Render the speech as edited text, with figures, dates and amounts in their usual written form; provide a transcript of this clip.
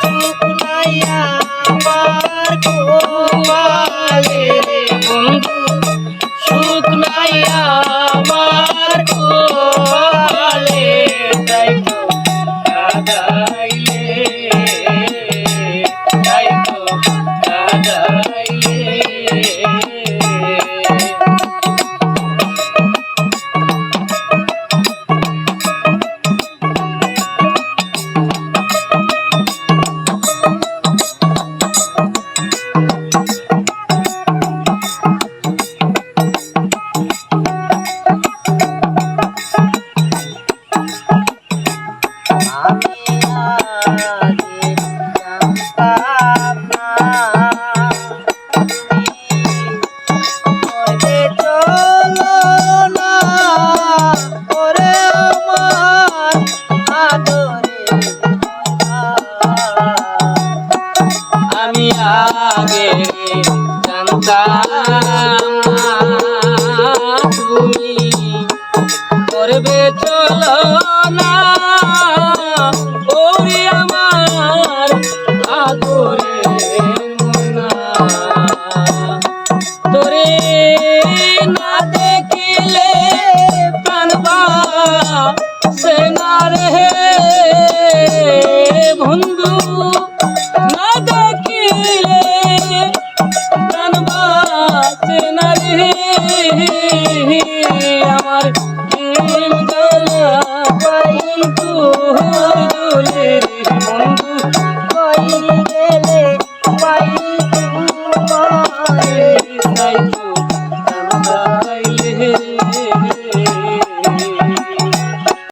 শুকনাইয়া আমার কোয়ালে রে বন্ধু শুকনাইয়া আমার কোয়ালে যাইতো কাদাইলে যাইতো কাদাইলে আমি আগে জানতাম না তুমি করবে চলো না ওরে আমার আদরের মনা তোরে না দেখিলে প্রাণ বাসে না রে বন্ধু না দেখিলে প্রাণ বাসে না রে আমার প্রেম জ্বালা পাইন তোর দোলে বন্ধু